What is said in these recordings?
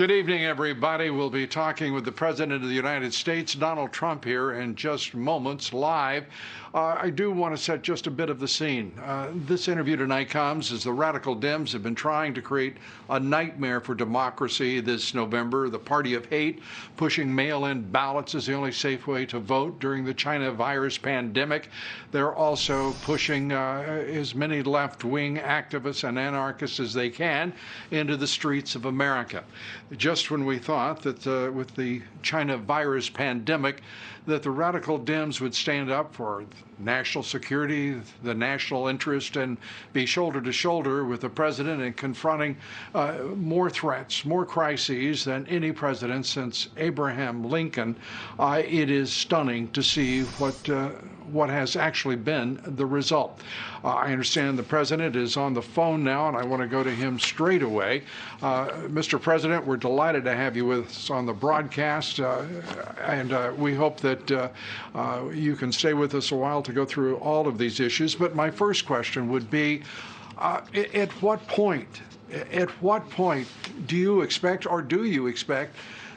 Good evening, everybody. We'll be talking with the President of the United States, Donald Trump, here in just moments live. I do want to set just a bit of the scene. This interview tonight comes as the radical Dems have been trying to create a nightmare for democracy this November. The party of hate, pushing mail-in ballots as the only safe way to vote during the China virus pandemic. They're also pushing as many left-wing activists and anarchists as they can into the streets of America. Just when we thought that with the China virus pandemic, that the radical Dems would stand up for national security, the national interest, and be shoulder to shoulder with the president in confronting more threats, more crises than any president since Abraham Lincoln. It is stunning to see what has actually been the result. I understand the president is on the phone now, and I want to go to him straight away. Mr. President, we're delighted to have you with us on the broadcast, and we hope that you can stay with us a while to go through all of these issues. But my first question would be, at what point do you expect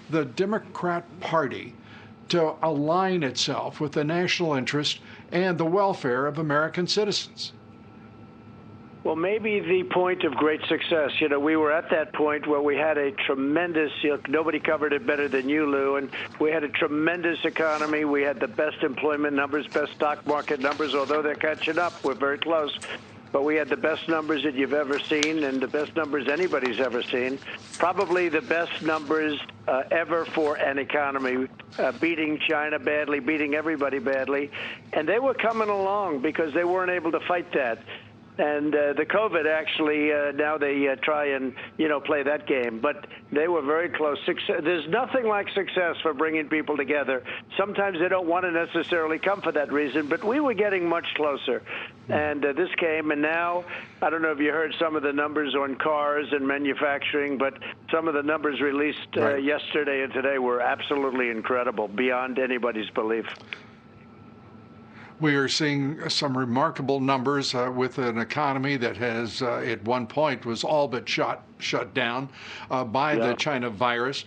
the Democrat Party to align itself with the national interest and the welfare of American citizens? Well, maybe the point of great success. We were at that point where we had a tremendous, nobody covered it better than you, Lou, and we had a tremendous economy. We had the best employment numbers, best stock market numbers, although they're catching up. We're very close. But we had the best numbers that you've ever seen and the best numbers anybody's ever seen. Probably the best numbers ever for an economy, beating China badly, beating everybody badly. And they were coming along because they weren't able to fight that. And the COVID actually, now they try and, play that game. But they were very close. There's nothing like success for bringing people together. Sometimes they don't want to necessarily come for that reason, but we were getting much closer. And this came, and now, I don't know if you heard some of the numbers on cars and manufacturing, but some of the numbers released yesterday and today were absolutely incredible, beyond anybody's belief. We are seeing some remarkable numbers with an economy that has, at one point, was all but shut down by the China virus.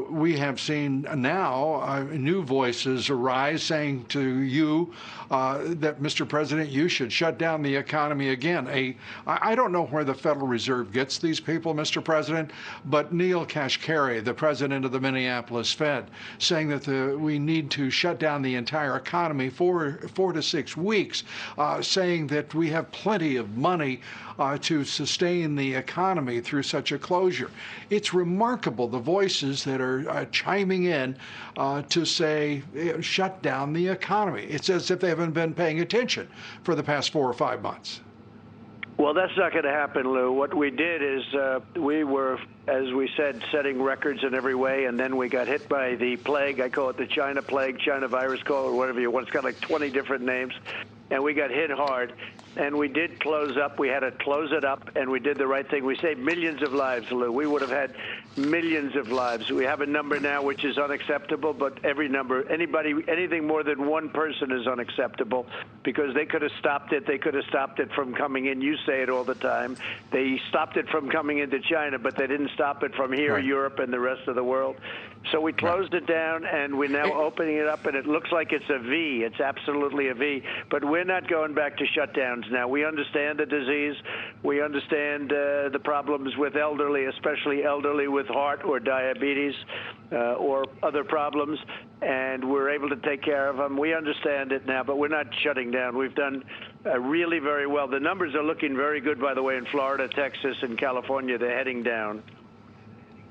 We have seen now new voices arise saying to you that, Mr. President, you should shut down the economy again. I don't know where the Federal Reserve gets these people, Mr. President, but Neil Kashkari, the president of the Minneapolis Fed, saying that we need to shut down the entire economy for 4 to 6 weeks, saying that we have plenty of money to sustain the economy through such a closure. It's remarkable, the voices that are chiming in to say, shut down the economy. It's as if they haven't been paying attention for the past 4 or 5 months. Well, that's not going to happen, Lou. What we did is we were, as we said, setting records in every way, and then we got hit by the plague. I call it the China plague, China virus, call it whatever you want. It's got like 20 different names. And we got hit hard, and we did close up. We had to close it up, and we did the right thing. We saved millions of lives, Lou. We would have had millions of lives. We have a number now which is unacceptable, but every number, anything more than one person is unacceptable because they could have stopped it. They could have stopped it from coming in. You say it all the time. They stopped it from coming into China, but they didn't stop it from here, Europe, and the rest of the world. So we closed it down, and we're now opening it up, and it looks like it's a V. It's absolutely a V. But we're not going back to shutdowns now. We understand the disease. We understand the problems with elderly, especially elderly with heart or diabetes or other problems, and we're able to take care of them. We understand it now, but we're not shutting down. We've done really very well. The numbers are looking very good, by the way, in Florida, Texas, and California. They're heading down.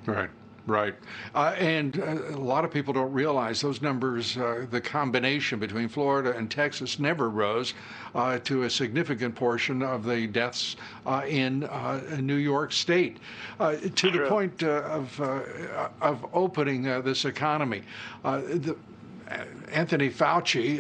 Right. Right. And a lot of people don't realize those numbers, the combination between Florida and Texas never rose to a significant portion of the deaths in New York State. To the point of opening this economy, Anthony Fauci,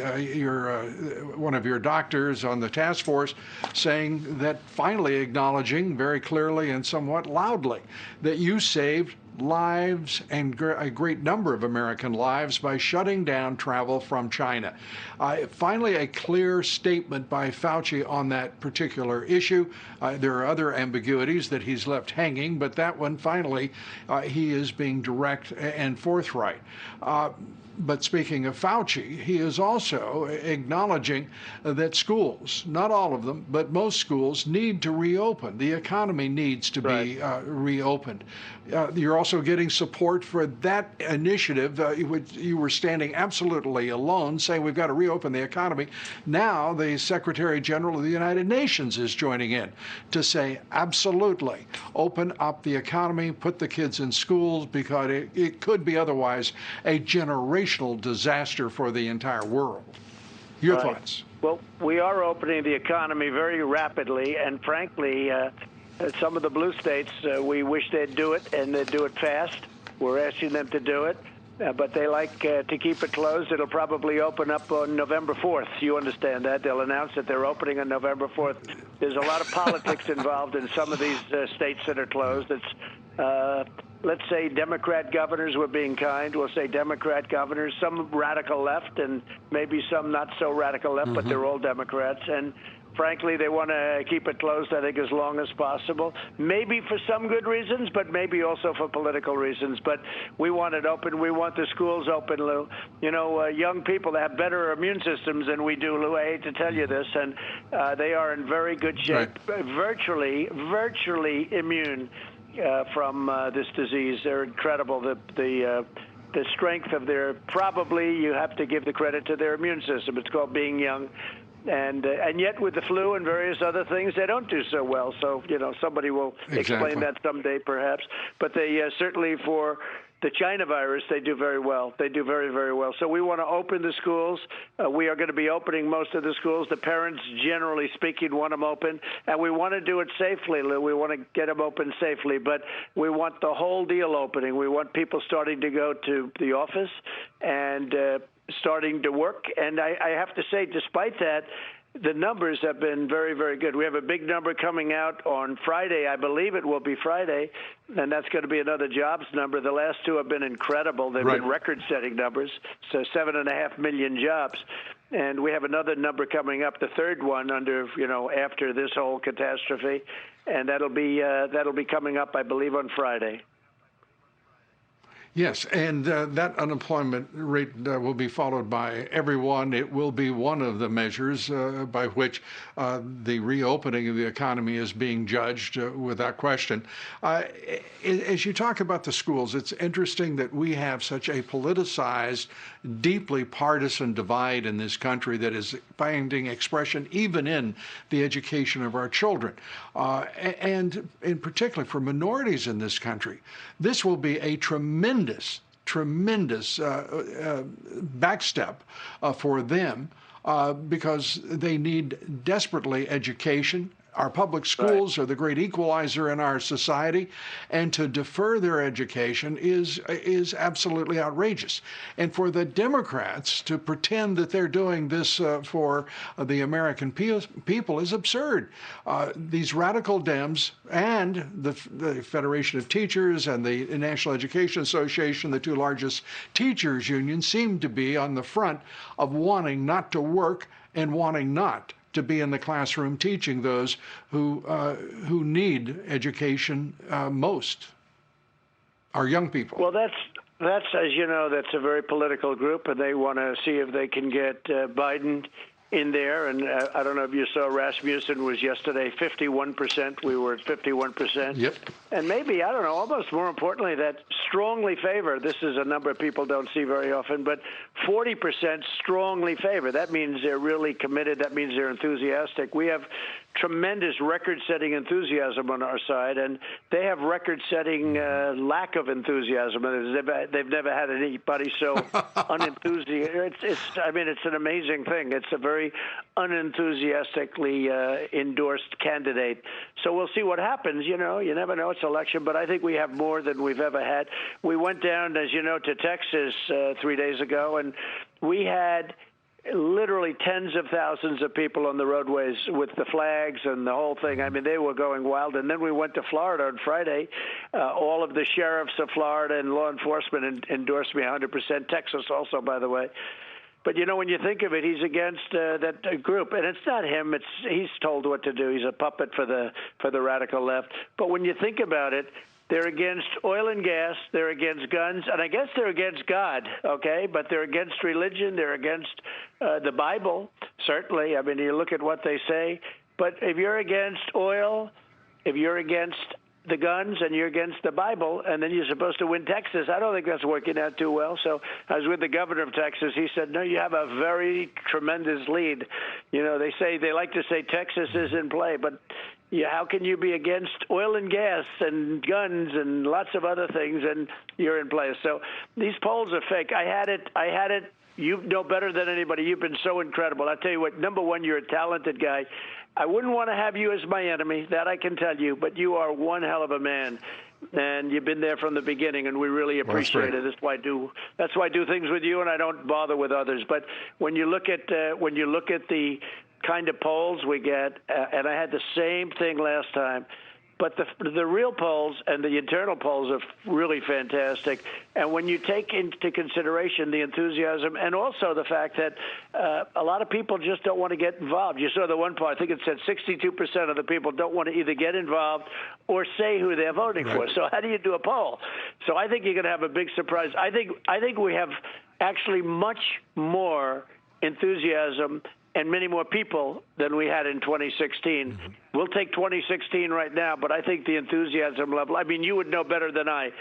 one of your doctors on the task force, saying that finally acknowledging very clearly and somewhat loudly that you saved lives and a great number of American lives by shutting down travel from China. Finally, a clear statement by Fauci on that particular issue. There are other ambiguities that he's left hanging, but that one finally, he is being direct and forthright. But speaking of Fauci, he is also acknowledging that schools, not all of them, but most schools need to reopen. The economy needs to be reopened. You're also getting support for that initiative. You were standing absolutely alone saying we've got to reopen the economy. Now the Secretary General of the United Nations is joining in to say absolutely open up the economy, put the kids in schools, because it could be otherwise a generational disaster for the entire world. Your thoughts? Well, we are opening the economy very rapidly, and frankly, some of the blue states, we wish they'd do it, and they'd do it fast. We're asking them to do it, but they like to keep it closed. It'll probably open up on November 4th. You understand that? They'll announce that they're opening on November 4th. There's a lot of politics involved in some of these states that are closed. It's let's say Democrat governors were being kind. We'll say Democrat governors, some radical left and maybe some not so radical left, but they're all Democrats. And frankly, they want to keep it closed, I think, as long as possible. Maybe for some good reasons, but maybe also for political reasons. But we want it open. We want the schools open, Lou. You know, young people have better immune systems than we do, Lou. I hate to tell you this. And they are in very good shape, virtually immune from this disease. They're incredible. The strength of their, probably you have to give the credit to their immune system. It's called being young. And yet with the flu and various other things, they don't do so well. So, you know, somebody will explain that someday perhaps. But they certainly for the China virus, they do very well. They do very, very well. So we want to open the schools. We are going to be opening most of the schools. The parents, generally speaking, want them open. And we want to do it safely, Lou. We want to get them open safely. But we want the whole deal opening. We want people starting to go to the office and starting to work. And I have to say, despite that, the numbers have been very, very good. We have a big number coming out on Friday. I believe it will be Friday, and that's going to be another jobs number. The last two have been incredible. They've been record-setting numbers, so 7.5 million jobs. And we have another number coming up, the third one after this whole catastrophe, and that'll be coming up, I believe, on Friday. Yes, and that unemployment rate will be followed by everyone. It will be one of the measures by which the reopening of the economy is being judged without question. As you talk about the schools, it's interesting that we have such a politicized, deeply partisan divide in this country that is finding expression even in the education of our children. And in particular for minorities in this country, this will be a tremendous backstep for them because they need desperately education. Our public schools are the great equalizer in our society, and to defer their education is absolutely outrageous. And for the Democrats to pretend that they're doing this for the American people is absurd. These radical Dems and the Federation of Teachers and the National Education Association, the two largest teachers unions, seem to be on the front of wanting not to work and wanting not to be in the classroom teaching those who need education most, our young people. Well, that's as you know, that's a very political group, and they want to see if they can get Biden in there. And I don't know if you saw Rasmussen was yesterday 51%. We were at 51%. Yep. And maybe, I don't know, almost more importantly, that strongly favor. This is a number people don't see very often, but 40% strongly favor. That means they're really committed. That means they're enthusiastic. We have tremendous record-setting enthusiasm on our side, and they have record-setting lack of enthusiasm. They've never had anybody so unenthusiastic. It's an amazing thing. It's a very unenthusiastically endorsed candidate. So we'll see what happens. You know, you never know. It's election, but I think we have more than we've ever had. We went down, as you know, to Texas 3 days ago, and we had literally tens of thousands of people on the roadways with the flags and the whole thing. I mean, they were going wild. And then we went to Florida on Friday. All of the sheriffs of Florida and law enforcement endorsed me 100%. Texas also, by the way. But, you know, when you think of it, he's against that group. And it's not him. He's told what to do. He's a puppet for the radical left. But when you think about it, they're against oil and gas. They're against guns. And I guess they're against God, okay? But they're against religion. They're against the Bible, certainly. I mean, you look at what they say. But if you're against oil, if you're against the guns and you're against the Bible, and then you're supposed to win Texas, I don't think that's working out too well. So I was with the governor of Texas. He said, no, you have a very tremendous lead. You know, they like to say Texas is in play, but yeah, how can you be against oil and gas and guns and lots of other things and you're in place? So these polls are fake. I had it. You know better than anybody. You've been so incredible. I'll tell you what, number one, you're a talented guy. I wouldn't want to have you as my enemy, that I can tell you, but you are one hell of a man. And you've been there from the beginning, and we really appreciate it. That's why I do things with you, and I don't bother with others. But when you look at the kind of polls we get, and I had the same thing last time, but the real polls and the internal polls are really fantastic. And when you take into consideration the enthusiasm and also the fact that a lot of people just don't want to get involved. You saw the one poll, I think it said 62% of the people don't want to either get involved or say who they're voting for. So how do you do a poll? So I think you're going to have a big surprise. I think we have actually much more enthusiasm and many more people than we had in 2016. Mm-hmm. We'll take 2016 right now, but I think the enthusiasm level, I mean, you would know better than I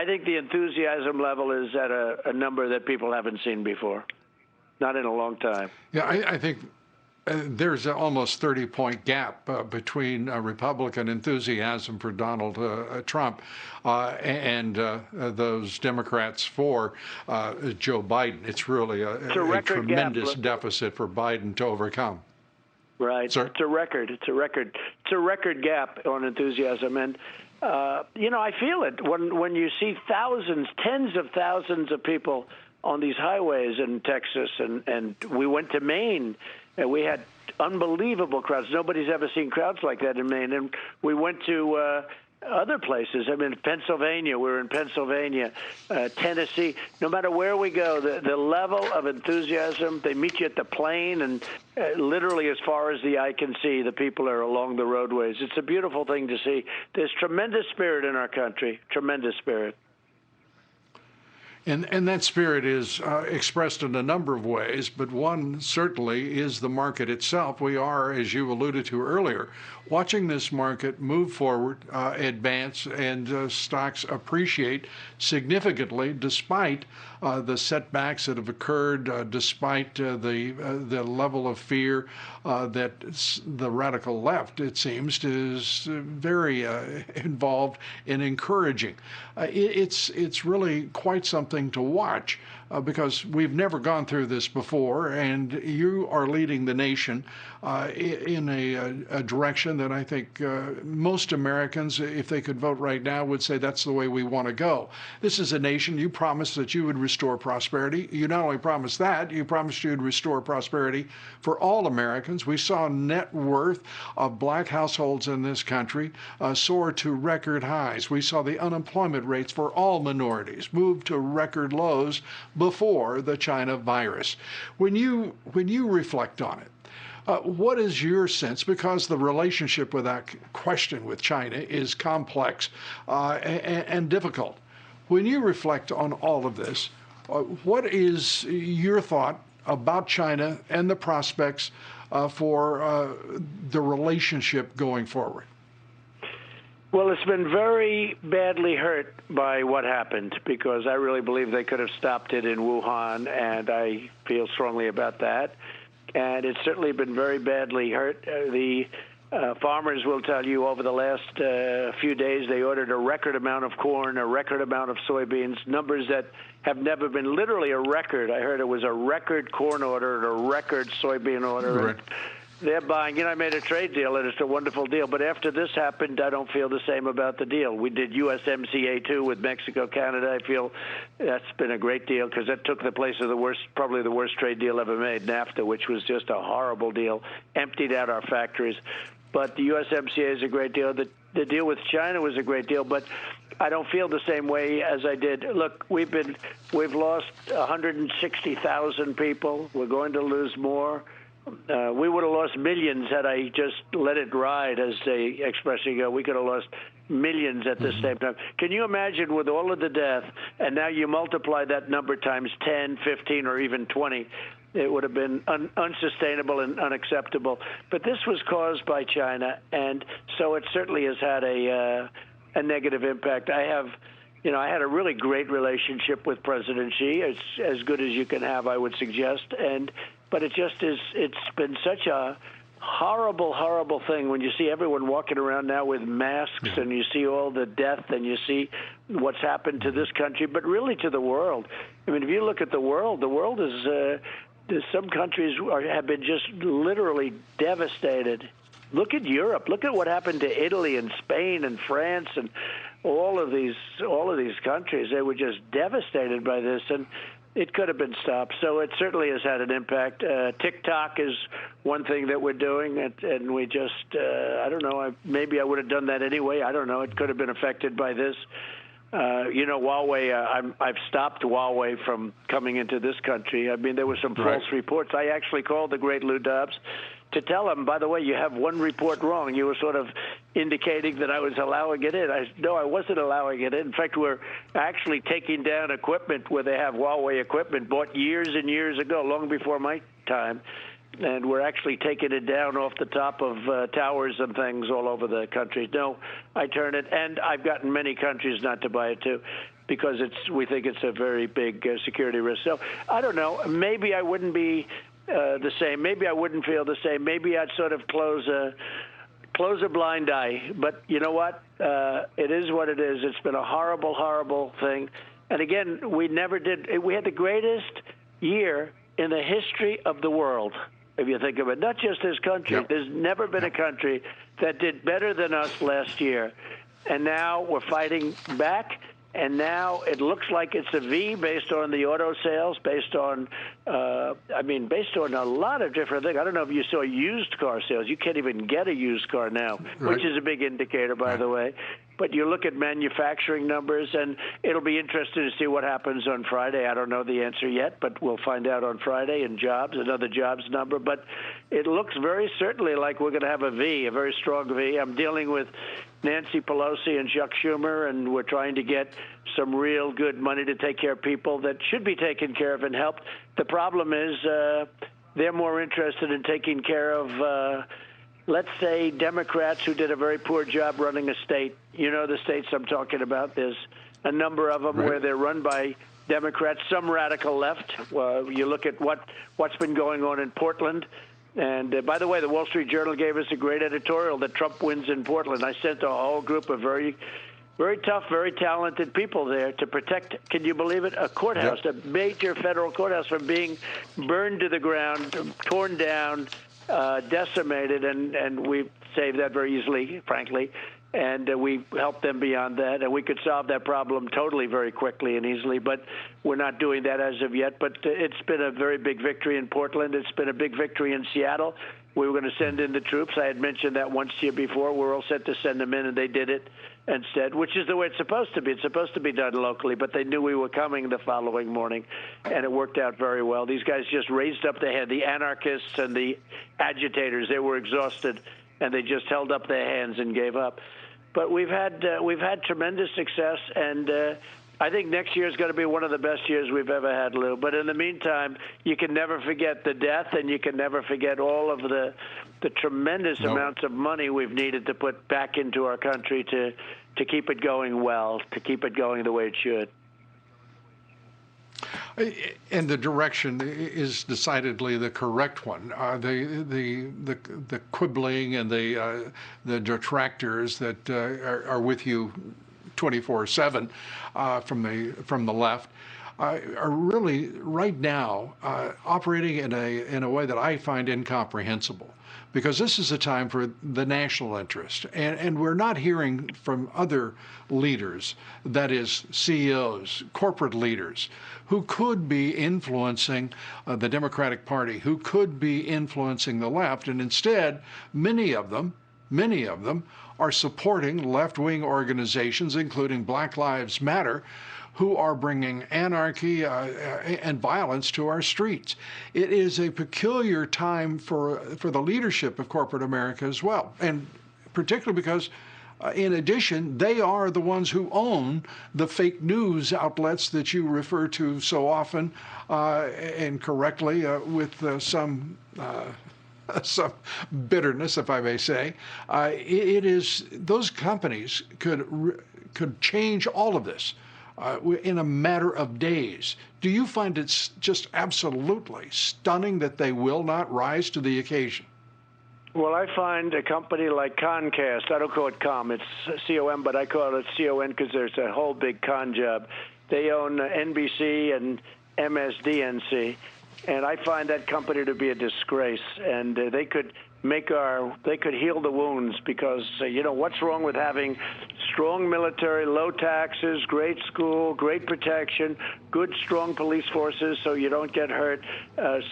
think the enthusiasm level is at a number that people haven't seen before, not in a long time. Yeah, I think there's an almost 30-point gap between Republican enthusiasm for Donald Trump and those Democrats for Joe Biden. It's really a tremendous deficit for Biden to overcome. Right. Sir? It's a record. It's a record gap on enthusiasm. And, you know, I feel it when you see thousands, tens of thousands of people on these highways in Texas. And we went to Maine. And we had unbelievable crowds. Nobody's ever seen crowds like that in Maine. And we went to other places. I mean, Pennsylvania. We were in Pennsylvania, Tennessee. No matter where we go, the level of enthusiasm, they meet you at the plane, and literally as far as the eye can see, the people are along the roadways. It's a beautiful thing to see. There's tremendous spirit in our country, tremendous spirit. And that spirit is expressed in a number of ways, but one certainly is the market itself. We are, as you alluded to earlier, watching this market move forward, advance, and stocks appreciate significantly despite the setbacks that have occurred, despite the level of fear that the radical left, it seems, is very involved in encouraging. It's really quite something to watch because we've never gone through this before, and you are leading the nation in a direction that I think most Americans, if they could vote right now, would say that's the way we want to go. This is a nation, you promised that you would restore prosperity. You not only promised that, you promised you'd restore prosperity for all Americans. We saw net worth of black households in this country soar to record highs. We saw the unemployment rates for all minorities move to record lows before the China virus. When you reflect on it, what is your sense? Because the relationship without question with China is complex and difficult. When you reflect on all of this, what is your thought about China and the prospects for the relationship going forward? Well, it's been very badly hurt by what happened because I really believe they could have stopped it in Wuhan, and I feel strongly about that. And it's certainly been very badly hurt. The farmers will tell you over the last few days they ordered a record amount of corn, a record amount of soybeans, numbers that have never been literally a record. I heard it was a record corn order and a record soybean order. Right. they're buying. You know, I made a trade deal, and it's a wonderful deal. But after this happened, I don't feel the same about the deal. We did USMCA too with Mexico, Canada. I feel that's been a great deal because that took the place of the worst, probably the worst trade deal ever made, NAFTA, which was just a horrible deal, emptied out our factories. But the USMCA is a great deal. The deal with China was a great deal, but I don't feel the same way as I did. Look, we've lost 160,000 people. We're going to lose more. We would have lost millions had I just let it ride, as they expressing go. We could have lost millions at the same time. Can you imagine with all of the death, and now you multiply that number times 10, 15, or even 20, it would have been unsustainable and unacceptable. But this was caused by China, and so it certainly has had a negative impact. I had a really great relationship with President Xi, as good as you can have, I would suggest. But it just is. It's been such a horrible, horrible thing when you see everyone walking around now with masks, and you see all the death, and you see what's happened to this country, but really to the world. I mean, if you look at the world is. Some countries have been just literally devastated. Look at Europe. Look at what happened to Italy and Spain and France and all of these countries. They were just devastated by this, and it could have been stopped. So it certainly has had an impact. TikTok is one thing that we're doing, and we just I don't know. Maybe I would have done that anyway. I don't know. It could have been affected by this. Huawei, I've stopped Huawei from coming into this country. I mean, there were some false reports. I actually called the great Lou Dobbs to tell him, by the way, you have one report wrong. You were sort of indicating that I was allowing it in. No, I wasn't allowing it in. In fact, we're actually taking down equipment where they have Huawei equipment bought years and years ago, long before my time. And we're actually taking it down off the top of towers and things all over the country. No, I turn it, and I've gotten many countries not to buy it too, because we think it's a very big security risk. So I don't know. Maybe I wouldn't be the same. Maybe I wouldn't feel the same. Maybe I'd sort of close a blind eye. But you know what? It is what it is. It's been a horrible, horrible thing. And again, we never did. We had the greatest year in the history of the world, if you think of it, not just this country. Yep. There's never been a country that did better than us last year. And now we're fighting back, and now it looks like it's a V based on the auto sales, based on a lot of different things. I don't know if you saw used car sales. You can't even get a used car now, which is a big indicator, by the way. But you look at manufacturing numbers, and it'll be interesting to see what happens on Friday. I don't know the answer yet, but we'll find out on Friday. And jobs, another jobs number. But it looks very certainly like we're going to have a V, a very strong V. I'm dealing with Nancy Pelosi and Chuck Schumer, and we're trying to get some real good money to take care of people that should be taken care of and helped. The problem is they're more interested in taking care of let's say Democrats who did a very poor job running a state. You know the states I'm talking about. There's a number of them where they're run by Democrats, some radical left. You look at what's been going on in Portland. And by the way, the Wall Street Journal gave us a great editorial that Trump wins in Portland. I sent a whole group of very, very tough, very talented people there to protect, can you believe it, a courthouse, a major federal courthouse from being burned to the ground, torn down, decimated, and we saved that very easily, frankly, and we helped them beyond that, and we could solve that problem totally very quickly and easily, but we're not doing that as of yet. But it's been a very big victory in Portland. It's been a big victory in Seattle. We were going to send in the troops. I had mentioned that once here before. We're all set to send them in, and they did it instead, which is the way it's supposed to be. It's supposed to be done locally, but they knew we were coming the following morning, and it worked out very well. These guys just raised up their head. The anarchists and the agitators, they were exhausted, and they just held up their hands and gave up. But we've had tremendous success, and I think next year is going to be one of the best years we've ever had, Lou. But in the meantime, you can never forget the death, and you can never forget all of the tremendous amounts of money we've needed to put back into our country to keep it going well, to keep it going the way it should. And the direction is decidedly the correct one. The quibbling and the detractors that are with you 24/7 from the left, are really right now operating in a way that I find incomprehensible. Because this is a time for the national interest. And we're not hearing from other leaders, that is CEOs, corporate leaders, who could be influencing the Democratic Party, who could be influencing the left. And instead, many of them are supporting left-wing organizations, including Black Lives Matter, who are bringing anarchy and violence to our streets. It is a peculiar time for the leadership of corporate America as well, and particularly because, in addition, they are the ones who own the fake news outlets that you refer to so often and correctly with some bitterness, if I may say. It is those companies could change all of this in a matter of days. Do you find it's just absolutely stunning that they will not rise to the occasion? Well, I find a company like Comcast, I don't call it Com, it's C-O-M, but I call it C-O-N because there's a whole big con job. They own NBC and MSDNC, and I find that company to be a disgrace, and they could heal the wounds because, what's wrong with having strong military, low taxes, great school, great protection, good, strong police forces so you don't get hurt,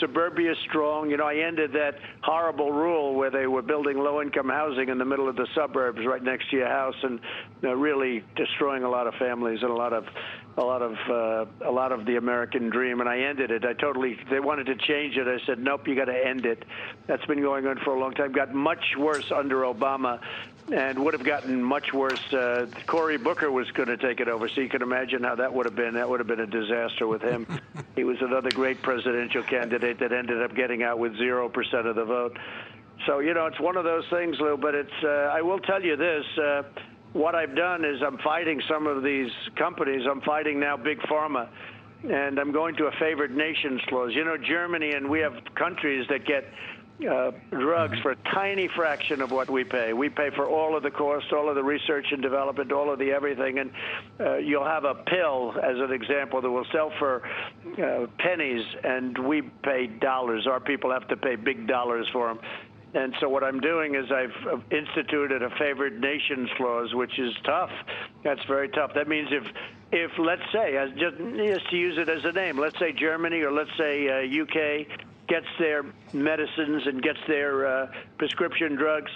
suburbia strong. I ended that horrible rule where they were building low-income housing in the middle of the suburbs right next to your house and really destroying a lot of families and a lot of the American dream, and I ended it. They wanted to change it. I said, nope, you got to end it. That's been going on for a long time. Got much worse under Obama and would have gotten much worse. Cory Booker was going to take it over, so you can imagine how that would have been. That would have been a disaster with him. He was another great presidential candidate that ended up getting out with 0% of the vote. So, it's one of those things, Lou, but I will tell you this. What I've done is I'm fighting some of these companies. I'm fighting now Big Pharma, and I'm going to a favored nations clause. Germany, and we have countries that get drugs for a tiny fraction of what we pay. We pay for all of the cost, all of the research and development, all of the everything. And you'll have a pill, as an example, that will sell for pennies, and we pay dollars. Our people have to pay big dollars for them. And so what I'm doing is I've instituted a favored nations clause, which is tough. That's very tough. That means if let's say, just to use it as a name, let's say Germany or let's say UK gets their medicines and gets their prescription drugs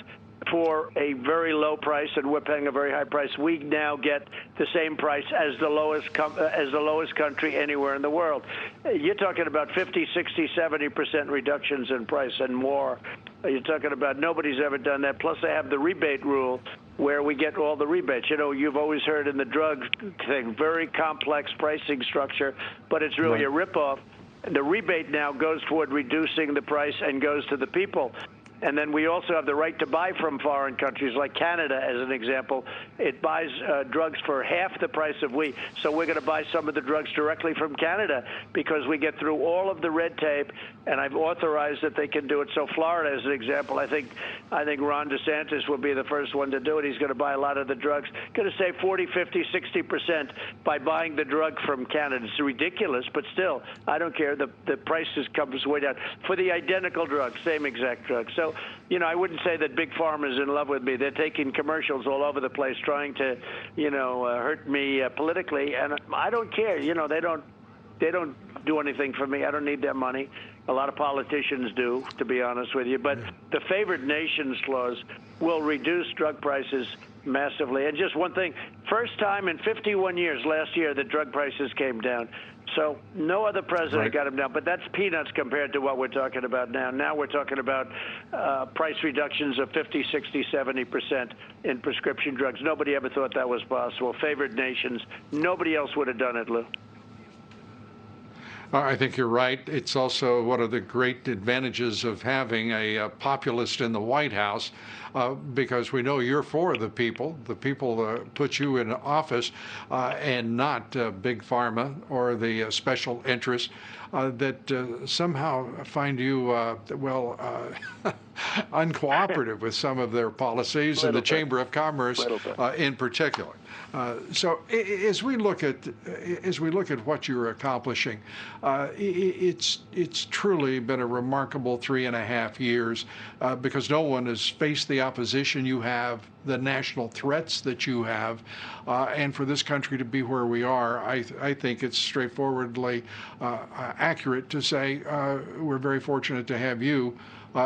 for a very low price, and we're paying a very high price, we now get the same price as the lowest country anywhere in the world. You're talking about 50, 60, 70% reductions in price and more. You're talking about nobody's ever done that. Plus, they have the rebate rule where we get all the rebates. You've always heard in the drug thing, very complex pricing structure, but it's really a ripoff. The rebate now goes toward reducing the price and goes to the people. And then we also have the right to buy from foreign countries, like Canada, as an example. It buys drugs for half the price of wheat. So we're going to buy some of the drugs directly from Canada because we get through all of the red tape, and I've authorized that they can do it. So Florida, as an example, I think Ron DeSantis will be the first one to do it. He's going to buy a lot of the drugs. Going to save 40, 50, 60% by buying the drug from Canada. It's ridiculous, but still, I don't care. The prices comes way down for the identical drug, same exact drug. So, I wouldn't say that Big Pharma is in love with me. They're taking commercials all over the place trying to, hurt me politically, and I don't care. They don't do anything for me. I don't need their money. A lot of politicians do, to be honest with you. But the favored nations clause will reduce drug prices massively. And just one thing, first time in 51 years last year that drug prices came down. So no other president got them down, but that's peanuts compared to what we're talking about now. Now we're talking about price reductions of 50, 60, 70% in prescription drugs. Nobody ever thought that was possible. Favored nations, nobody else would have done it, Lou. I think you're right. It's also one of the great advantages of having a populist in the White House, because we know you're for the people. The people put you in office, and not Big Pharma or the special interests that somehow find you, uncooperative with some of their policies, and the Chamber of Commerce in particular. So as we look at what you're accomplishing, it's truly been a remarkable 3.5 years because no one has faced the opposition you have, the national threats that you have, and for this country to be where we are, I think it's straightforwardly accurate to say we're very fortunate to have you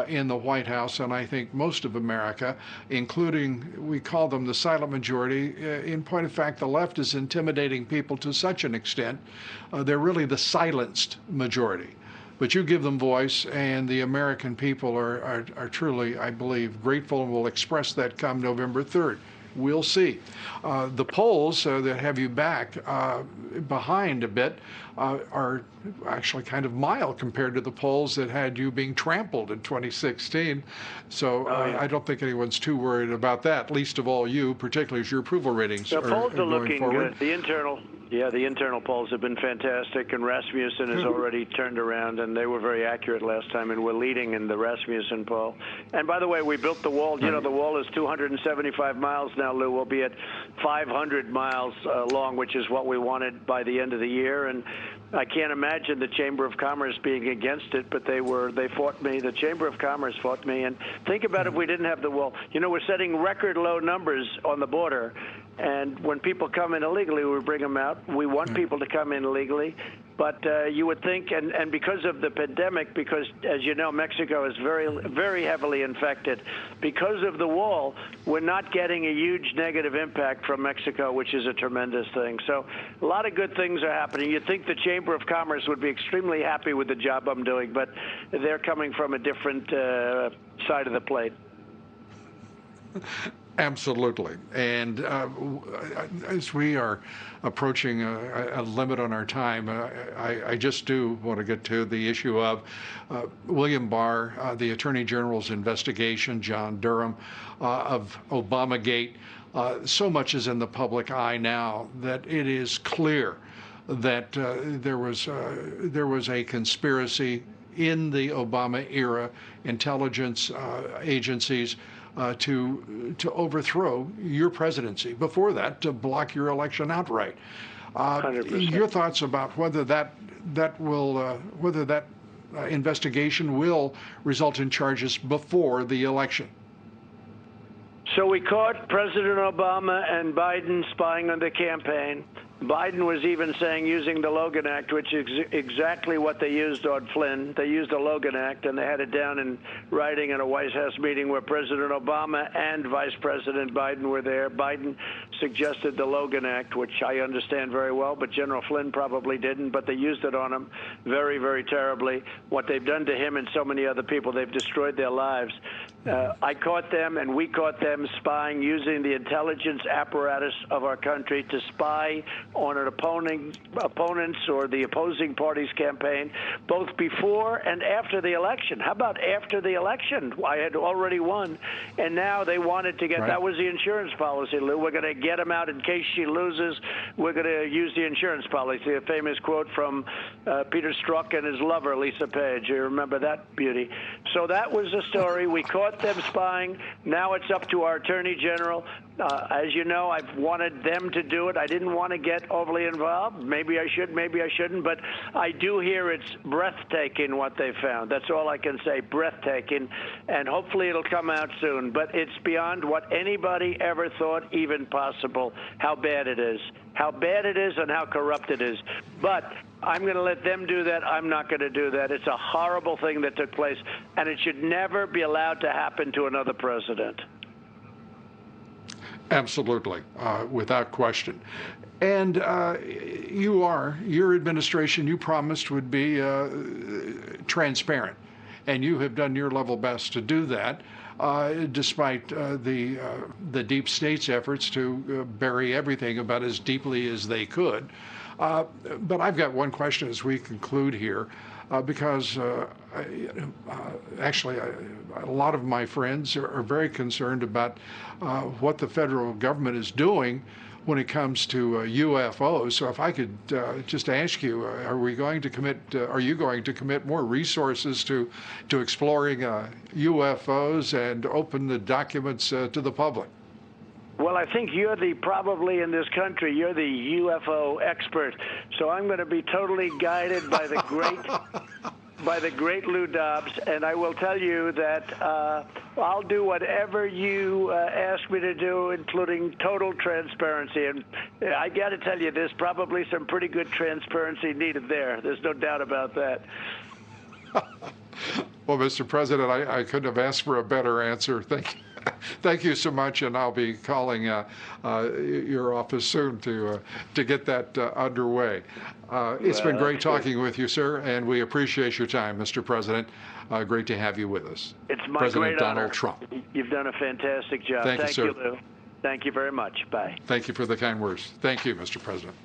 in the White House, and I think most of America, including, we call them the silent majority. In point of fact, the left is intimidating people to such an extent, they're really the silenced majority. But you give them voice, and the American people are truly, I believe, grateful and will express that come November 3rd. We'll see. The polls that have you back behind a bit are actually kind of mild compared to the polls that had you being trampled in 2016. So I don't think anyone's too worried about that, least of all you, particularly as your approval ratings the polls are going looking forward. good. The internal polls have been fantastic, and Rasmussen has already turned around, and they were very accurate last time, and we're leading in the Rasmussen poll. And by the way, we built the wall. You know, the wall is 275 miles now, Lou. We'll be at 500 miles long, which is what we wanted by the end of the year. And I can't imagine the Chamber of Commerce being against it, but they fought me. The Chamber of Commerce fought me. And think about if we didn't have the wall. You know, we're setting record low numbers on the border. And when people come in illegally, we bring them out. We want people to come in illegally. But you would think, and because of the pandemic, because, as you know, Mexico is very, very heavily infected, because of the wall, we're not getting a huge negative impact from Mexico, which is a tremendous thing. So a lot of good things are happening. You'd think the Chamber of Commerce would be extremely happy with the job I'm doing, but they're coming from a different side of the plate. Absolutely. And as we are approaching a limit on our time, I just do want to get to the issue of William Barr, the Attorney General's investigation, John Durham, of Obamagate. So much is in the public eye now that it is clear that there was a conspiracy in the Obama era, intelligence agencies to overthrow your presidency. Before that, to block your election outright. 100%. Your thoughts about whether that investigation will result in charges before the election? So we caught President Obama and Biden spying on the campaign. Biden was even saying using the Logan Act, which is exactly what they used on Flynn. They used the Logan Act, and they had it down in writing at a White House meeting where President Obama and Vice President Biden were there. Biden suggested the Logan Act, which I understand very well, but General Flynn probably didn't. But they used it on him very, very terribly. What they've done to him and so many other people, they've destroyed their lives. I caught them, and we caught them spying using the intelligence apparatus of our country to spy on an opponent's or the opposing party's campaign, both before and after the election. How about after the election? I had already won, and now they wanted to get, that was the insurance policy, Lou. We're going to get him out in case she loses. We're going to use the insurance policy, a famous quote from Peter Strzok and his lover, Lisa Page. You remember that beauty? So that was the story. We caught them spying. Now it's up to our Attorney General. As you know, I've wanted them to do it. I didn't want to get overly involved. Maybe I should, maybe I shouldn't. But I do hear it's breathtaking what they found. That's all I can say, breathtaking. And hopefully it'll come out soon. But it's beyond what anybody ever thought even possible, how bad it is. How bad it is and how corrupt it is. But I'm going to let them do that. I'm not going to do that. It's a horrible thing that took place, and it should never be allowed to happen to another president. Absolutely, without question. And your administration, you promised would be transparent, and you have done your level best to do that, despite the deep state's efforts to bury everything about as deeply as they could. But I've got one question as we conclude here, because actually a lot of my friends are very concerned about what the federal government is doing when it comes to UFOs. So if I could just ask you, are you going to commit more resources to exploring UFOs and open the documents to the public? Well, I think you're probably in this country, you're the UFO expert. So I'm going to be totally guided by the great Lou Dobbs, and I will tell you that I'll do whatever you ask me to do, including total transparency. And I got to tell you, there's probably some pretty good transparency needed there. There's no doubt about that. Well, Mr. President, I couldn't have asked for a better answer. Thank you so much, and I'll be calling your office soon to get that underway. It's been great talking with you, sir, and we appreciate your time, Mr. President. Great to have you with us. It's my President great Donald honor. Trump. You've done a fantastic job. Thank you, sir. Lou. Thank you very much. Bye. Thank you for the kind words. Thank you, Mr. President.